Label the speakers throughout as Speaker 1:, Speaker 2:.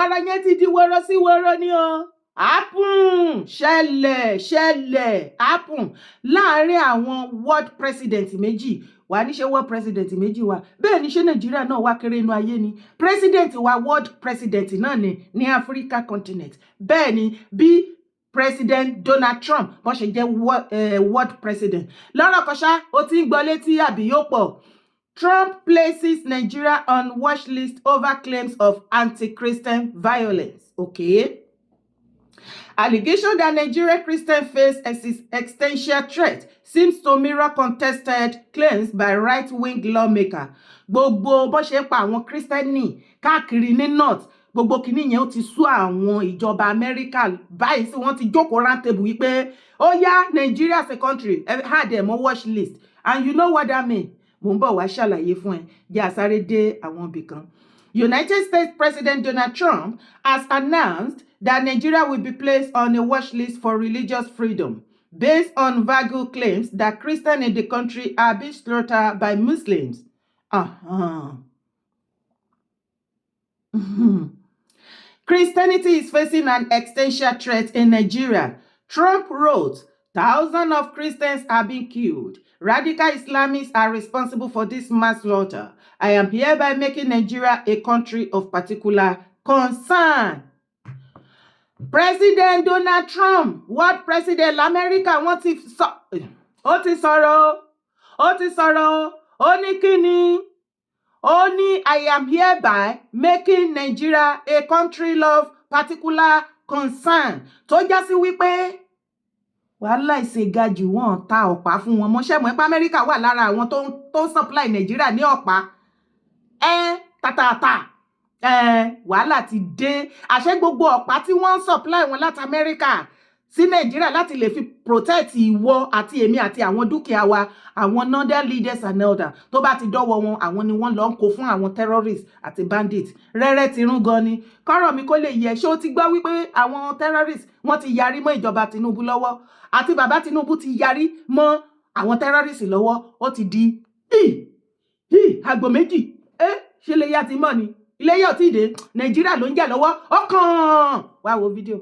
Speaker 1: ọ̀rọ̀ yẹn ti di wọ́rọ́ sí wọ́rọ́ ni o. Happen ṣẹlẹ̀ happen láàrin àwọn world president méjì. Wà ní ṣe world president méjì wa. Bẹ́ẹ̀ ni ṣe Nàìjíríà náà wá kéré inú ayé ni. President wa world president náà ni ní Africa continent. Bẹ́ẹ̀ ni bí President Donald Trump bó ṣe jẹ́ world president. Lọ́rọ̀ kan ṣá, ó ti ń gbọ́ létí àbí yóò pọ̀. Trump places Nigeria on watch list over claims of anti-Christian violence. Okay. Allegation that Nigerian Christians face existential threat seems to mirror contested claims by right-wing lawmaker. Gbogbo bó ṣe pa àwọn Kristẹni káàkiri ní North. Gbogbo kìíní yẹn ó ti sú àwọn ìjọba Amẹ́ríkà báyìí sí wọ́n ti jókòó round table wípé ó yá Nigeria as a country had them on watch list. And you know what that means? Mo ń bọ̀ wá ṣàlàyé fún ẹ jẹ́ àsáré dé àwọn ibì kan. United States President Donald Trump has announced that Nigeria will be placed on a watch list for religious freedom based on vague claims that Christians in the country are being slaughtered by Muslims. Christianity is facing an existential threat in Nigeria. Trump wrote, "Thousands of Christians are being killed. Radical Islamists are responsible for this mass slaughter. I am hereby making Nigeria a country of particular concern." President Donald Trump, world president l'Amẹ́ríkà, wọ́n ti sọ̀rọ̀, ó ní kíni, ó ní I am hereby making Nigeria a country of particular concern. Tó já sí wípé wàhálà ìṣègàjù wọn ta ọ̀pá fún wọn. Mo ṣe mọ̀ pé Amẹ́ríkà wà lára àwọn tó ń supply Nigeria ní ọ̀pá. Tàtàtà. Wàhálà ti dé. Àṣẹ gbogbo ọ̀pá tí wọ́n ń supply wọn láti Amẹ́ríkà sí Nigeria láti lè fi protect ìwọ àti èmi àti àwọn dúkìá wa, àwọn northern leaders and elders tó bá ti dọ́wọ́ wọn, àwọn ni wọ́n lọ ń kó fún àwọn terrorists àti bandits. Rẹ́rẹ́ ti rún gan ni. Kọ́rọ̀ mi kó lè yẹ ṣé o ti gbọ́ wípé àwọn terrorists wọ́n ti yarí mọ́ ìjọba Tinubu lọ́wọ́ àti bàbá Tinubu ti yarí mọ́ àwọn terrorists lọ́wọ́. Ó ti di àgbò méjì. Ṣé lè yá ti mọ́ ni? Ilé yóò ti dé. Nàìjíríà ló ń jà lọ́wọ́. Ọkàn wá wo fídíò.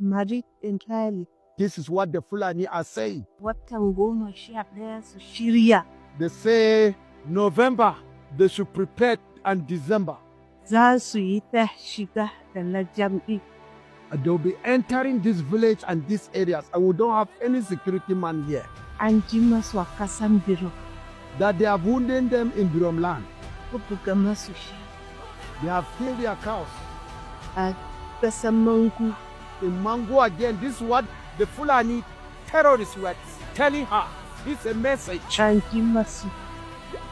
Speaker 2: Married entirely.
Speaker 3: This is what the Fulani are saying.
Speaker 2: What can go on there to Sharia?
Speaker 3: They say November, they should prepare, and December.
Speaker 2: Za su yi ta shiga da na jam'i.
Speaker 3: They'll be entering this village and these areas, and we don't have any security man here.
Speaker 2: An ji masu a kasan Birom.
Speaker 3: That they have wounded them in Birom land.
Speaker 2: Ko buga masu shi.
Speaker 3: They have killed their cows.
Speaker 2: A kasan Mangu.
Speaker 3: In Mango again, this is what the Fulani terrorists were telling her. This is a message.
Speaker 2: An ji masu.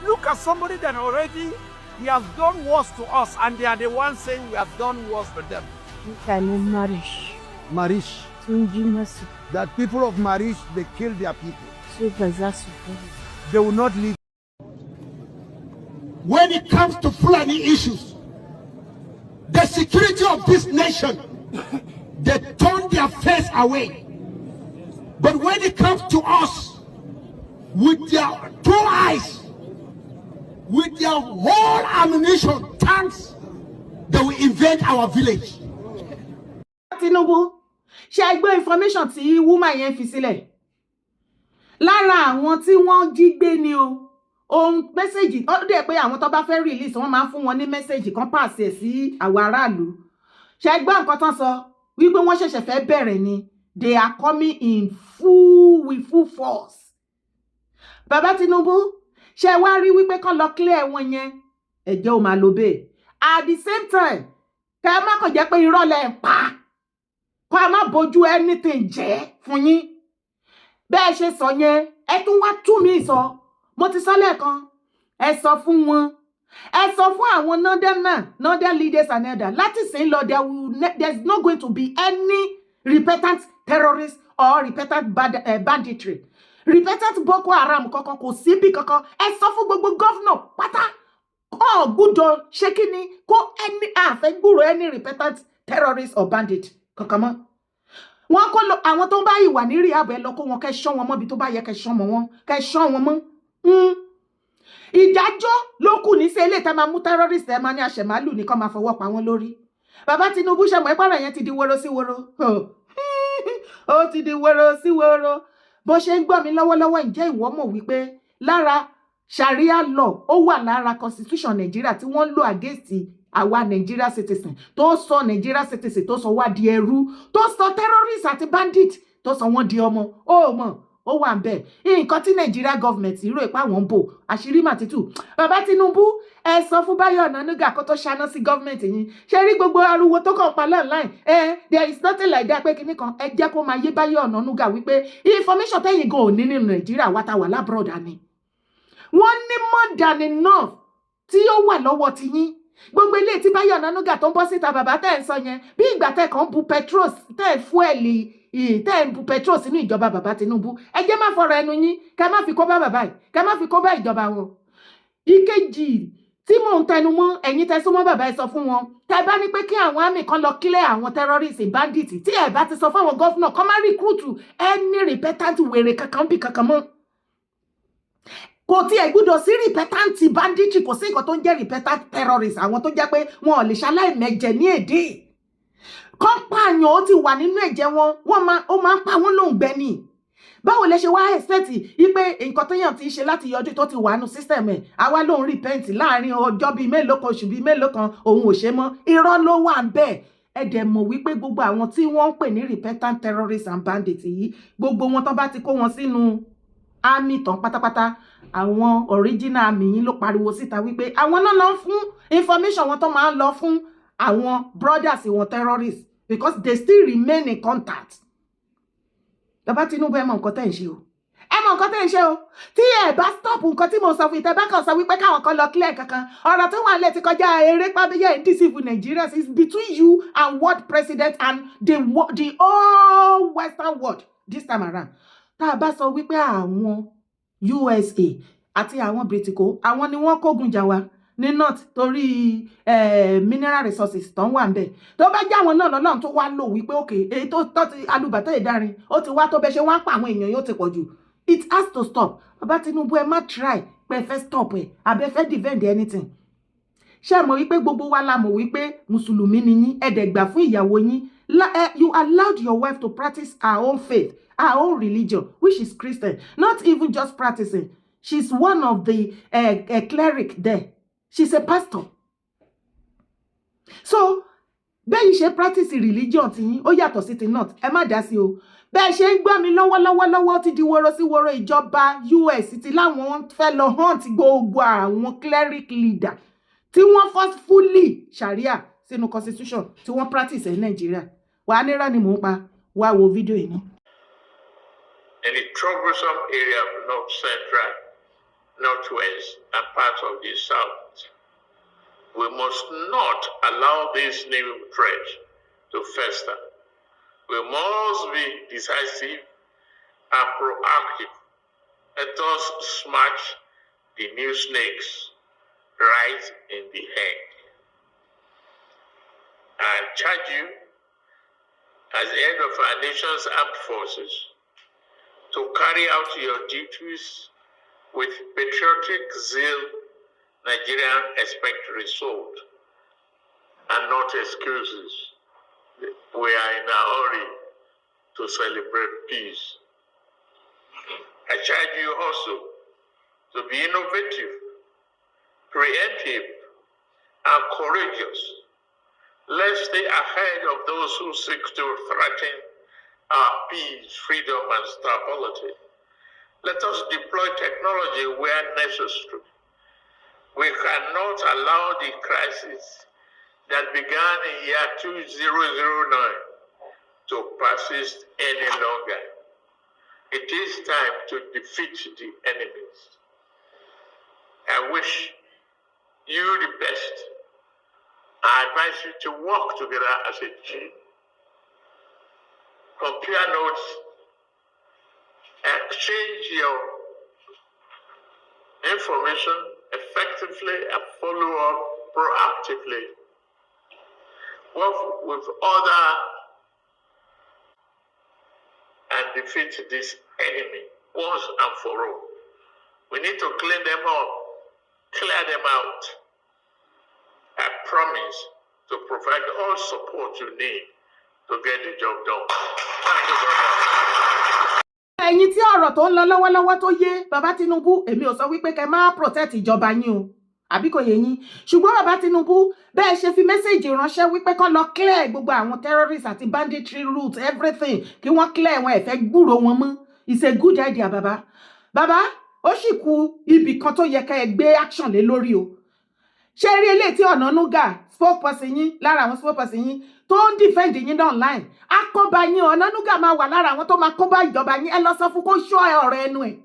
Speaker 3: Look at somebody that already he has done worse to us, and they are the ones saying we have done worse to them.
Speaker 2: Mutanen Marish.
Speaker 3: Marish.
Speaker 2: Sun ji masu.
Speaker 3: That people of Marish, they kill their people.
Speaker 2: Su ba za su bari.
Speaker 3: They will not leave.
Speaker 4: When it comes to Fulani issues, the security of this nation, they turn their face away. But when it comes to us, with their two eyes, with their whole ammunition, tanks, they will invade our village.
Speaker 1: Tinubu, ṣé gbọ́ information tí woman yẹn fi sílẹ̀? Lára àwọn tí wọ́n jí gbé ni o. Ohun mẹ́sẹ̀jì ó dẹ̀ pé àwọn tó bá fẹ́ release wọ́n máa ń fún wọn ní mẹ́sẹ̀jì kan pàṣẹ sí àwọn aráàlú. Ṣé gbọ́ nǹkan tán sọ wípé wọ́n ṣẹ̀ṣẹ̀ fẹ́ bẹ̀rẹ̀ ni. They are coming in with full force. Bàbá Tinubu, ṣé wá rí wípé kán lọ clear wọn yẹn? Ẹ̀jẹ̀ ò máa lo bẹ́ẹ̀. At the same time, kẹ́ ẹ má kàn jẹ́ pé irọ́ lẹ ń pa. Kọ́ ẹ má bójú anything jẹ́ fún yín. Bẹ́ẹ̀ ṣe sọ yẹn, ẹ tún wá tú mi sọ. Mo ti sọ lẹ́ẹ̀kan, ẹ sọ fún wọn. Ẹ sọ fún àwọn northern leaders and elders. Láti sìn lọ, there's not going to be any repentant terrorists or repentant banditry. Repentant Boko Haram kankan kò sí bí kankan. Ẹ sọ fún gbogbo governor pátá. Kọ́ gbúdọ̀ ṣé kí ni kó any àfẹ́ gbúrò any repentant terrorist or bandit kankan mọ́. Wọ́n kó àwọn tó ń bá ìwà ní rí àbẹ̀ lọ kó wọn kẹ́ ṣọ́ wọn mọ́ bí tó bá yẹ kẹ́ ṣọ́ wọn mọ́. Ìdájọ́ ló kù ní sí ilé tá máa mú terrorist ẹ máa ní àṣẹmálù ní kán máa fọwọ́ pa wọ́n lórí. bàbá Tinubu ṣàmọ̀ ìpàrọ̀ yẹn ti di woro sí woro ó ti di woro sí woro bó ṣe ń gbọ́ mi lọ́wọ́lọ́wọ́ ǹjẹ́ ìwọ mọ̀ wípé lára Sharia law ó wà lára constitution Nàìjíríà tí wọ́n lò against àwa Nigeria citizen tó sọ Nigeria citizen tó sọ wá di ẹrú tó sọ terrorist àti bandit tó sọ wọ́n di ọmọ ó mọ̀ ó wà ń bẹ̀ nǹkan tí Nigeria government rò ipá wọn ń bò àṣírí mà títù bàbá Tinubu ẹ sọ fún Báyọ̀ Ọ̀nànúgà kó tó ṣáná sí government yín ṣe rí gbogbo ariwo tó kàn pa online there is nothing like that pé kinní kan ẹ jẹ́ kó máa yé Báyọ̀ Ọ̀nànúgà wípé information tẹ́yìn gan ò ní nínú Nàìjíríà wá ta wà lábúrọ̀dà ni wọ́n ní more than enough tí ó wà lọ́wọ́ ti yín gbogbo ilé tí Báyọ̀ Ọ̀nànúgà tó ń bọ́ síta bàbá tẹ́ ẹ̀ ń sọ yẹn bí ìgbà tẹ́ kàn ń bu petrol tẹ́ ẹ̀ fúẹ̀lì tẹ́ ẹ̀ ń bu petrol sínú ìjọba bàbá Tinubu ẹ jẹ́ má fọ̀rọ̀ ẹnu yín ká má fi kó bá bàbá yìí ká má fi kó bá ìjọba wọn. ìkejì tí mò ń tẹnu mọ́ ẹ̀yin tẹ́ súnmọ́ bàbá ẹ sọ fún wọn tẹ́ bá ní pé kí àwọn àmì kan lọ clear àwọn terrorist bandit tí ẹ bá ti sọ fún àwọn gọ́fúnà kọ́ má recruit any repentant wèrè kankan bí kankan mọ́ kò tí ẹ gbọ́dọ̀ sí repentant banditry kò sí nǹkan tó ń jẹ́ repentant terrorist àwọn tó jẹ́ pé wọn ò lè ṣaláìmẹ̀jẹ̀ ní èdè kọ́pààyàn ó ti wà nínú ẹ̀jẹ̀ wọn ó máa ń pa wọ́n lóhùn gbẹ́ni báwo lẹ ṣe wá expect wípé nǹkan tó yàn ti ṣe láti yọjú tó ti wà nù system ẹ̀ àwa lóhùn repent láàrin ọjọ́ bíi mélòó kan oṣù bíi mélòó kan òun ò ṣe mọ́ irọ́ ló wà bẹ́ẹ̀ ẹ dẹ̀ mọ̀ wípé gbogbo àwọn tí wọ́n ń pè ní repentant terrorists and bandits yìí gbogbo wọn tó bá ti kó wọn sínú army tán pátápátá àwọn original army yín ló pariwo síta wípé àwọn náà lọ fún information wọn tó máa ń lọ fún àwọn brothers wọn terrorists because they still remain in contact. bàbá Tinubu ẹ mọ nǹkan tẹ́ ń ṣe o ẹ mọ nǹkan tẹ́ ń ṣe o tí ẹ bá stop nǹkan tí mo sọ fún ìtẹ́ bá kàn sọ wípé káwọn kan lọ clear kankan ọ̀rọ̀ tó wà lẹ́ ti kọjá eré pábíyẹ̀ deceive Nigerians is between you and world president and the whole western world this time around. tá a bá sọ wípé àwọn USA àti àwọn Britico àwọn ni wọ́n kógun jà wá ní north torí mineral resources tó ń wà ń bẹ̀ tó bá jẹ́ àwọn náà lọ́nà tó wá lò wípé òkè èyí tó ti alùbàtà ìdarin ó ti wá tó bẹ́ ṣe wá ń pa àwọn èèyàn yóò ti pọ̀ jù it has to stop. bàbá Tinubu ẹ má try pé fẹ́ stop ẹ̀ àbẹ́ fẹ́ defend anything ṣé mọ̀ wípé gbogbo wa la mọ̀ wípé mùsùlùmí ni yín ẹ̀dẹ̀gbà fún ìyàwó yín you allowed your wife to practice her own faith her own religion which is Christian not even just practicing she's one of the cleric there she's a pastor so bẹ́ẹ̀ ṣe practice religion ti yín ó yàtọ̀ sí ti not ẹ má dá sí o bẹ́ẹ̀ ṣe ń gbọ́ mi lọ́wọ́lọ́wọ́ ti di woro sí woro ìjọba US ti láwọn fẹ́ lọ hunt gbogbo àwọn cleric leader tí wọ́n forcefully Sharia sínú constitution tí wọ́n practice ní Nàìjíríà wàá nírà ni mò ń pa wá wo fídíò yìí náà.
Speaker 5: In the troublesome area of North Central, Northwest, and parts of the South, we must not allow this new threat to fester. We must be decisive and proactive. Let us smash the new snakes right in the head. I charge you, as the head of our nation's armed forces, to carry out your duties with patriotic zeal Nigerians expect result and not excuses. We are in a hurry to celebrate peace. I charge you also to be innovative, preemptive, and courageous. Let's stay ahead of those who seek to threaten our peace, freedom, and stability. Let us deploy technology where necessary. We cannot allow the crisis that began in year 2009 to persist any longer. It is time to defeat the enemies. I wish you the best. I advise you to work together as a team. Compare notes, exchange your information effectively and follow up proactively. Work with other and defeat this enemy once and for all. We need to clean them up, clear them out. I promise to provide all support you need to get the job done. Thank you very much.
Speaker 1: Ẹ̀yin tí ọ̀rọ̀ tó ń lọ lọ́wọ́lọ́wọ́ tó yé bàbá Tinubu èmi ò sọ wípé kẹ́ máa protect ìjọba yín o àbí kò yé yín ṣùgbọ́n bàbá Tinubu bẹ́ẹ̀ ṣe fi mẹ́sẹ̀jì ránṣẹ́ wípé kán lọ clear gbogbo àwọn terrorists àti banditry route everything kí wọ́n clear wọn ẹ fẹ́ gbúrò wọn mọ́ it's a good idea bàbá ó sì kù ibì kan tó yẹ ká ẹ gbé action lé lórí o ṣé rí eléyìí tí Ọ̀nànúgà spokesperson yín lára àwọn spokesperson yín tó ń defend yín online akọba yín Ọ̀nànúgà máa wà lára àwọn tó máa kóbá ìjọba yín ẹ lọ sọ fún kó ṣọ́ ọ̀rọ̀ ẹnu ẹ̀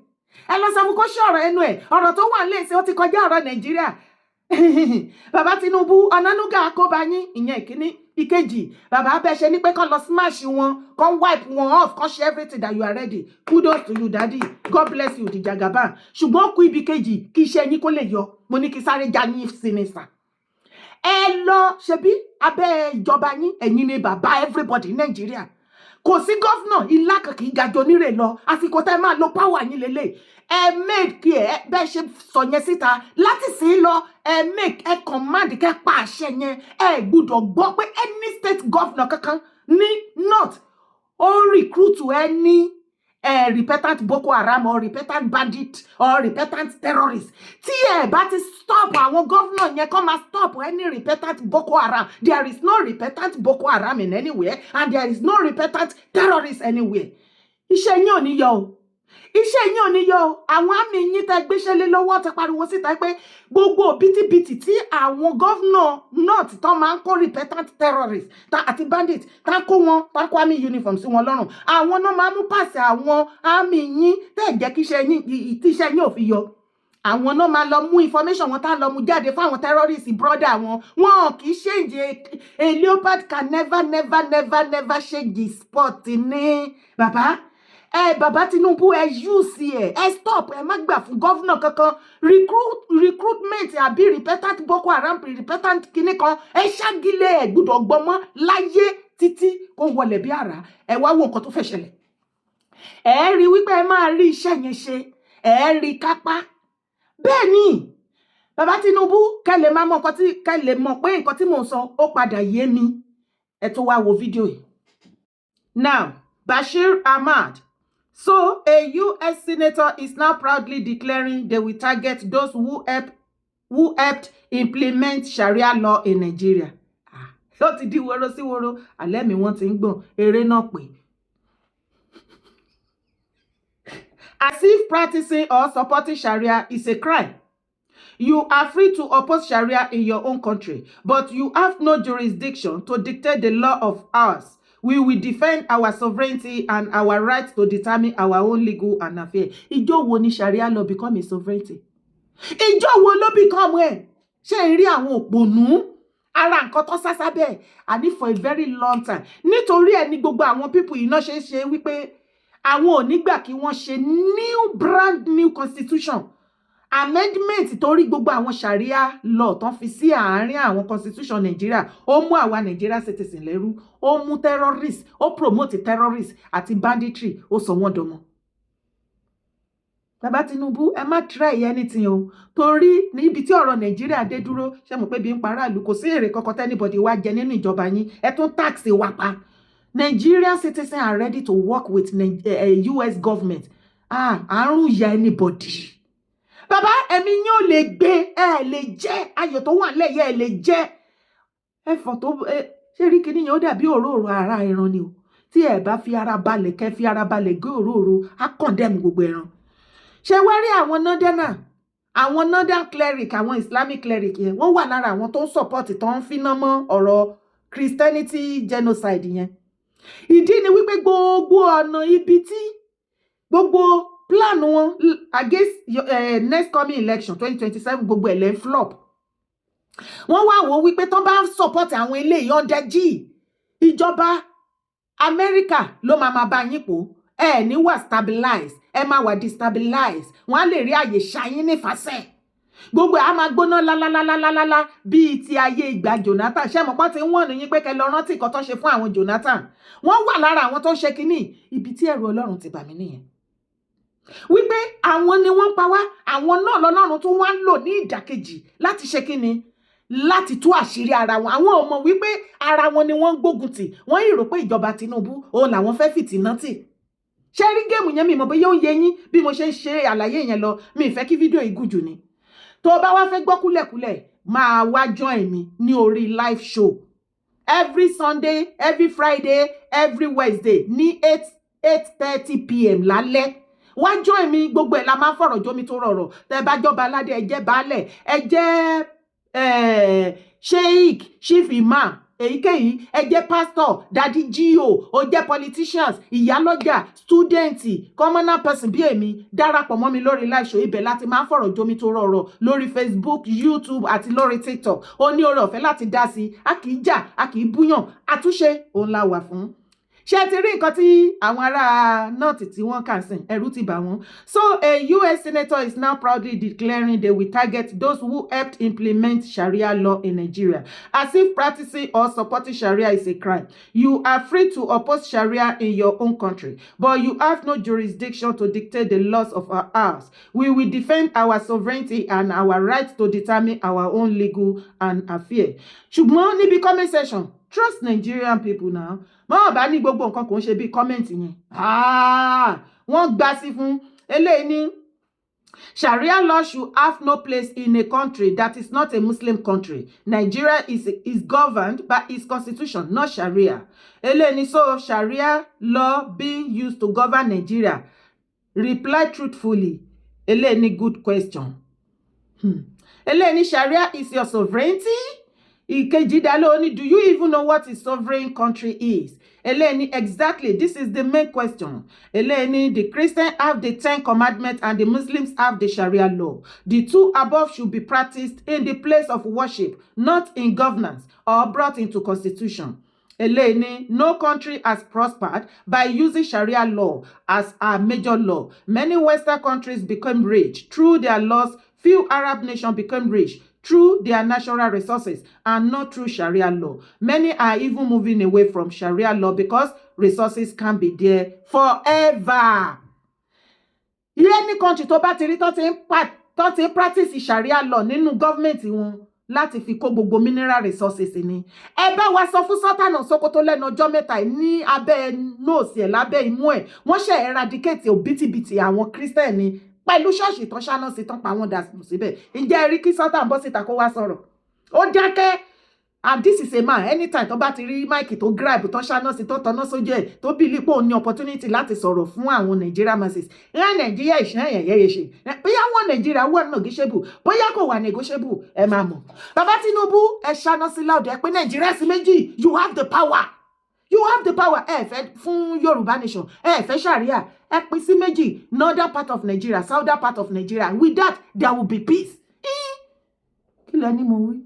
Speaker 1: ẹ lọ sọ fún kó ṣọ́ ọ̀rọ̀ ẹnu ẹ̀ ọ̀rọ̀ tó wà nílé ṣe ó ti kọjá ọ̀rọ̀ Nàìjíríà bàbá Tinubu Ọ̀nànúgà akọba yín ìyẹn ìkíní ìkejì bàbá bẹ́ẹ̀ ṣe ní pé kán lọ smash wọn kán wipe wọn off kán ṣe everything that you are ready kudos to you daddy God bless you the Jagaban ṣùgbọ́n kú ibi kejì kí iṣẹ́ yín kó lè yọ mo ní kí sáré já yín sinisa ẹ lọ ṣebí abẹ́ ìjọba yín ẹ̀yin ni bàbá everybody ní Nàìjíríà kò sí gọ́fúnà ilá kankan ìgàjọ nírè lọ àsìkò tẹ́ máa lo power yín lélẹ̀ ẹ make kí ẹ bẹ́ẹ̀ ṣe sọ yẹn síta láti sí lọ ẹ make ẹ command kẹ́ pa àṣẹ yẹn ẹ gbúdọ̀ gbọ́ pé any state governor kankan ní north ó recruit any repentant Boko Haram or repentant bandit or repentant terrorist tí ẹ bá ti stop àwọn governor yẹn kó máa stop any repentant Boko Haram there is no repentant Boko Haram in anywhere and there is no repentant terrorist anywhere iṣẹ́ yín ò ní yọ o iṣẹ́ yín ò ní yọ o àwọn àmì yín tẹ́ gbéṣẹ́ lé lọ́wọ́ tẹ́ pariwo síta pé gbogbo bìtìbìtì tí àwọn governor north tán máa ń kó repentant terrorist àti bandit tá kó wọn tá kó army uniform sí wọn lọ́rùn àwọn náà máa mú pàṣẹ àwọn àmì yín tẹ́ jẹ́ kí iṣẹ́ yín ò fi yọ àwọn náà máa lọ mú information wọn tá lọ mú jáde fáwọn terrorist brother wọn kì í change a leopard can never change the spot ní bàbá Tinubu ẹ use ẹ stop ẹ má gbà fún governor kankan recruitment àbí repentant Boko Haram repentant kinní kan ẹ ṣàgílẹ̀ ẹ gbọ́dọ̀ gbọmọ láyé títí kó wọlé bí ara ẹ wá wo nǹkan tó fẹ́ ṣẹlẹ̀ ẹ rí wípé ẹ máa rí iṣẹ́ yẹn ṣe ẹ rí kápá bẹ́ẹ̀ ni bàbá Tinubu kẹ́lẹ̀ máa mọ̀ nǹkan tí kẹ́lẹ̀ mọ̀ pé nǹkan tí mò ń sọ ó padà yé mi ẹ tó wá wo fídíò yìí. Now Bashir Ahmad. So, a U.S. senator is now proudly declaring they will target those who helped implement Sharia law in Nigeria. Ó ti di woro sí woro, alẹ́ mi wọ́n ti ń gbọ̀n, eré náà pé. As if practicing or supporting Sharia is a crime. You are free to oppose Sharia in your own country, but you have no jurisdiction to dictate the law of ours. We will defend our sovereignty and our right to determine our own legal and affairs. Ìjọ wo ni Sharia law become a sovereignty? Ìjọ wo ló become ẹ̀? Ṣé ń rí àwọn òpònú? Ara nǹkan tó sásá bẹ́ẹ̀, àní for a very long time. Nítorí ẹ̀ ní gbogbo àwọn people yìí náà ṣe wípé àwọn ò ní gbà kí wọ́n ṣe brand new constitution. Amendment torí gbogbo àwọn Sharia law tán fi sí àárín àwọn constitution Nigeria ó mú àwa Nigeria citizen lẹ́rú ó mú terrorist ó promote terrorist àti banditry ó sọ wọ́n dọmọ. Bàbá Tinubu ẹ má try anything o torí níbi tí ọ̀rọ̀ Nigeria dé dúró ṣé mo pé bí ń para ìlú kò sí èrè kankan anybody wá jẹ nínú ìjọba yín ẹ tún tax wa pa. Nigerian citizens are ready to work with US government. Àrùn ya anybody. Bàbá ẹ̀mí yín ò lè gbé ẹ lè jẹ ayọ̀ tó wà lẹ́yẹ ẹ lè jẹ ẹ̀fọ́ tó ṣe rí kíní yẹn ó dàbí òróró ara ẹran ni o tí ẹ bá fi ara balẹ̀ kẹ́ fi ara balẹ̀ gé òróró á condemn gbogbo ẹran ṣé wá rí àwọn northern cleric àwọn Islamic cleric yẹn wọ́n wà lára àwọn tó ń support tó ń finá mọ́ ọ̀rọ̀ Christianity genocide yẹn ìdí ni wípé gbogbo ọ̀nà ibi tí gbogbo plan wọn against next coming election 2027 gbogbo ẹ̀lẹ́ flop wọ́n wá wò wípé tó bá support àwọn eléyìí ọ̀dẹ́jì ìjọba Amẹ́ríkà ló máa bá yín pò ẹ ní wà stabilize ẹ máa wà destabilize wọ́n á lè rí àyè ṣayín nífàsẹ́ gbogbo a máa gbóná lálálálálálá bíi ti ayé ìgbà Jonathan ṣé mo pọ́n ti wọ́n ní yín pé kẹ́ lọ rántí nǹkan tó ṣe fún àwọn Jonathan wọ́n wà lára àwọn tó ń ṣe kínní ibi tí ẹ̀rù Ọlọ́run ti bà mí nìyẹn wípé àwọn ni wọ́n pa wá àwọn náà lọ́lọ́run tó wá ń lò ní ìdàkejì láti ṣe kínní láti tú àṣírí ara wọn. Àwọn ò mọ̀ wípé ara wọn ni wọ́n ń gbógun tì. Wọ́n yìí rò pé ìjọba Tinubu òun làwọn fẹ́ fìtínà tì. Ṣé rí géèmù yẹn mi mọ̀ bóyá ó ń yé yín bí mo ṣe ń ṣe àlàyé yẹn lọ. Mi ì fẹ́ kí fídíò yìí gùn jù ni. Tó bá wá fẹ́ gbọ́ kúlẹ̀kúlẹ̀ máa wá join mi ní orí live show every Sunday, every Friday, every Wednesday ní 8:30 p.m. lálẹ́. Wá join mi, gbogbo ẹ̀ la máa fọ̀rọ̀ jómi tó rọrọ̀. Tẹ́ bá jọba aládé, ẹ jẹ́ baálẹ̀, ẹ jẹ́ sheikh, chief imam, èyíkéyìí, ẹ jẹ́ pastor, daddy gio, ó jẹ́ politicians, ìyálọ́jà, student, commoner person bí èmi, darapọ̀ mọ́ mi lórí live show. Ibẹ̀ láti máa fọ̀rọ̀ jómi tó rọrọ̀ lórí Facebook, YouTube àti lórí TikTok. Ó ní oore ọ̀fẹ́ láti dá sí. A kì í jà, a kì í búyàn, àtúnṣe òun la wà fún. Ṣé ti rí nǹkan tí àwọn ará north tí wọ́n kà sí ẹ̀rù ti bà wọ́n. So a US senator is now proudly declaring they will target those who helped implement Sharia law in Nigeria, as if practicing or supporting Sharia is a crime. You are free to oppose Sharia in your own country, but you have no jurisdiction to dictate the laws of our house. We will defend our sovereignty and our right to determine our own legal and affair. Ṣùgbọ́n níbi comment section, trust Nigerian people now. Wọ́n bá ní gbogbo nǹkan kò ń ṣe bí comment yẹn. Wọ́n gbà sí fún eléyìí ní Sharia law should have no place in a country that is not a Muslim country. Nigeria is governed by its constitution, not Sharia. Eléyìí ní so Sharia law being used to govern Nigeria. Reply truthfully. Eléyìí ní good question. Eléyìí ní Sharia is your sovereignty. Ìkejìdálóní, do you even know what a sovereign country is? Eleni, exactly, this is the main question. Eleni, the Christians have the 10 commandments and the Muslims have the Sharia law. The two above should be practiced in the place of worship, not in governance or brought into constitution. Eleni, no country has prospered by using Sharia law as a major law. Many Western countries became rich through their laws. Few Arab nations became rich through their natural resources and not through Sharia law. Many are even moving away from Sharia law because resources can be there forever. Any country tó bá ti rí tó ti practice Sharia law nínú government wọn láti fi kó gbogbo mineral resources ni. Ẹ bá wa sọ fún Sultan Sokoto lẹ́nu ọjọ́ mẹ́ta ní abẹ́ nose ẹ̀ lábẹ́ imú ẹ̀. Wọ́n ṣe eradicate òbítíbitì àwọn Christian ni. Pẹ̀lú ṣọ́ọ̀ṣì tán ṣáná sí tán pa wọ́n dà síbẹ̀. Ǹjẹ́ rí kí Sultan bọ́ síta kó wá sọ̀rọ̀? Ó dákẹ́. And this is a man, anytime tó bá ti rí máìkì tó grab tán ṣáná sí tán tanná sójú ẹ̀ tó bí lípò ní opportunity láti sọ̀rọ̀ fún àwọn Nigeria masses. Ìyá Nàìjíríà ìṣẹ́ ẹ̀yẹ ṣe. Bóyá wọ́n Nàìjíríà wọ́n negotiable, bóyá kò wà negotiable, ẹ máa mọ̀. Bàbá Tinubu, ẹ ṣáná sí loud ẹ pé Nàìjíríà sí méjì, you have the power. You have the power. Ẹ fẹ́ fún Yorùbá nation. Ẹ fẹ́ Sharia. Ẹ pín sí méjì. Northern part of Nigeria, southern part of Nigeria. With that, there will be peace. Kí lẹ ní mo wí?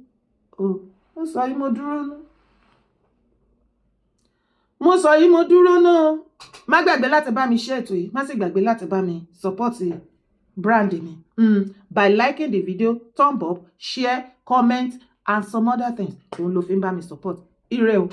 Speaker 1: Mo sọ yìí mo dúró ná. Mo sọ yìí mo dúró ná. Má gbàgbé láti bá mi share ètò yìí. Má sì gbàgbé láti bá mi support brand mi. By liking the video, thumb up, share, comment, and some other things. Òun ló fi ń bá mi support. Ire o.